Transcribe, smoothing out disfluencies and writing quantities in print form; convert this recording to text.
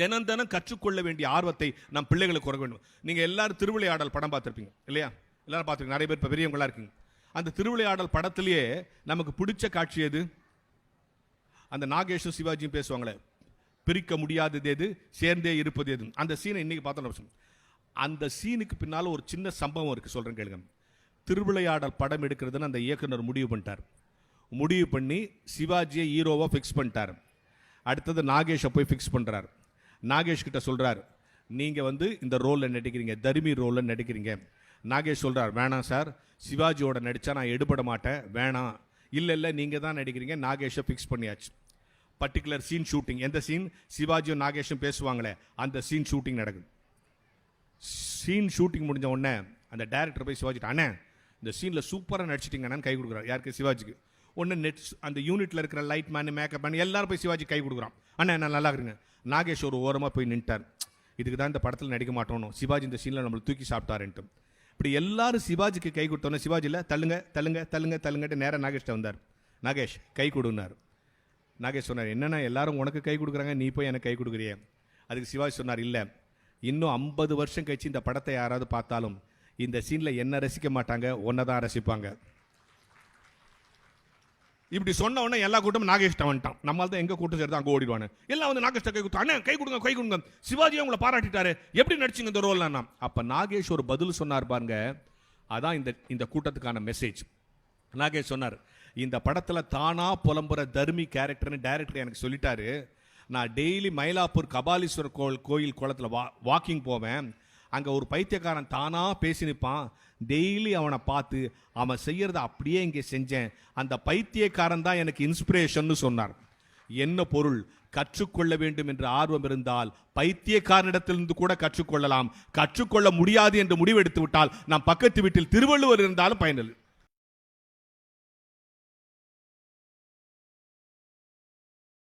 தினம் தினம் கற்றுக்கொள்ள வேண்டிய ஆர்வத்தை நம் பிள்ளைகளுக்கு கொடுக்க வேண்டும். நீங்கள் எல்லாரும் திருவிளையாடல் படம் பார்த்துருப்பீங்க இல்லையா? எல்லாரும் பார்த்துருக்கீங்க, நிறைய பேர் இப்போ பெரியவங்களா இருக்கீங்க. அந்த திருவிளையாடல் படத்திலேயே நமக்கு பிடிச்ச காட்சி எது? அந்த நாகேஷும் சிவாஜியும் பேசுவாங்களே, பிரிக்க முடியாதது எது, சேர்ந்தே இருப்பது எது. அந்த சீனை இன்னைக்கு பார்த்தோம். அந்த சீனுக்கு பின்னால் ஒரு சின்ன சம்பவம் இருக்குது, சொல்கிறேன் கேளுங்க. திருவிளையாடல் படம் எடுக்கிறதுன்னு அந்த இயக்குனர் முடிவு பண்ணிட்டார். முடிவு பண்ணி சிவாஜியை ஹீரோவாக ஃபிக்ஸ் பண்ணிட்டார். அடுத்தது நாகேஷை போய் ஃபிக்ஸ் பண்ணுறார். நாகேஷ் கிட்ட சொல்கிறார், நீங்கள் இந்த ரோலில் நடிக்கிறீங்க, தர்மி ரோலில் நடிக்கிறீங்க. நாகேஷ் சொல்கிறார், வேணாம் சார், சிவாஜியோட நடித்தா நான் எடுபட மாட்டேன், வேணாம். இல்லை நீங்கள் தான் நடிக்கிறீங்க. நாகேஷை ஃபிக்ஸ் பண்ணியாச்சு. Particular scene shooting. எந்த சீன்? சிவாஜியும் நாகேஷும் பேசுவாங்களே அந்த சீன் ஷூட்டிங் நடக்குது. சீன் ஷூட்டிங் முடிஞ்ச உடனே அந்த டைரக்டர் போய் சிவாஜிட்ட, அண்ணே இந்த சீனில் சூப்பராக நடிச்சிட்டிங்கன்னு கை கொடுக்குறாரு. யாருக்கு? சிவாஜிக்கு. ஒன்று நெட் அந்த யூனிட்டில் இருக்கிற லைட் மேனு, மேக்கப் மேனு எல்லாரும் போய் சிவாஜி கை கொடுக்குறான். அண்ணா நான் நல்லா இருக்குங்க. நாகேஷ் ஒரு ஓரமாக போய் நின்ட்டார். இதுக்கு தான் இந்த படத்தில் நடிக்க மாட்டோம், சிவாஜி இந்த சீனில் நம்மளை தூக்கி சாப்பிட்டாருன்ட்டு. இப்படி எல்லாரும் சிவாஜிக்கு கை கொடுத்தோன்னே சிவாஜியில் தள்ளுங்க தள்ளுங்க தள்ளுங்க தள்ளுங்கட்டு நேராக நாகேஷ்ட வந்தார். நாகேஷ் கை கொடுனார். நாகேஷ் சொன்னார், என்னன்னா எல்லாரும் உனக்கு கை கொடுக்குறாங்க, நீ போய் எனக்கு கை கொடுக்குறியே. அதுக்கு சிவாஜி சொன்னார், இல்லை, இன்னும் 50 வருஷம் கழிச்சு இந்த படத்தை யாராவது பார்த்தாலும் இந்த சீனில் என்ன ரசிக்க மாட்டாங்க, ஒன்றை தான் ரசிப்பாங்க. இப்படி சொன்ன உடனே எல்லா கூட்டமும் நாகேஷ்ட வந்துட்டான். நம்மளால தான் எங்க கூட்டம் சேர்த்து அங்கே ஓடிடுவானு. எல்லாம் நாகேஷ்ட கை கொடுத்து, அண்ணன் கை கொடுங்க கை கொடுங்க, சிவாஜியை உங்களை பாராட்டிட்டாரு, எப்படி நடிச்சிங்க இந்த ரோல்னா. அப்ப நாகேஷ் ஒரு பதில் சொன்னார் பாருங்க, அதான் இந்த கூட்டத்துக்கான மெசேஜ். நாகேஷ் சொன்னார், இந்த படத்தில் தானா புலம்புற தர்மி கேரக்டர்னு டைரக்டர் எனக்கு சொல்லிட்டாரு. நான் டெய்லி மயிலாப்பூர் கபாலீஸ்வரர் கோயில் குளத்தில் வாக்கிங் போவேன். அங்கே ஒரு பைத்தியக்காரன் தானா பேசி நிற்பான். டெய்லி அவனை பார்த்து அவன் செய்யறத அப்படியே இங்கே செஞ்சேன். அந்த பைத்தியக்காரன் தான் எனக்கு இன்ஸ்பிரேஷன் சொன்னார். என்ன பொருள்? கற்றுக்கொள்ள வேண்டும் என்ற ஆர்வம் இருந்தால் பைத்தியக்காரனிடத்திலிருந்து கூட கற்றுக்கொள்ளலாம். கற்றுக்கொள்ள முடியாது என்று முடிவெடுத்து விட்டால் நாம் பக்கத்து வீட்டில் திருவள்ளுவர் இருந்தாலும் பயனில்லை.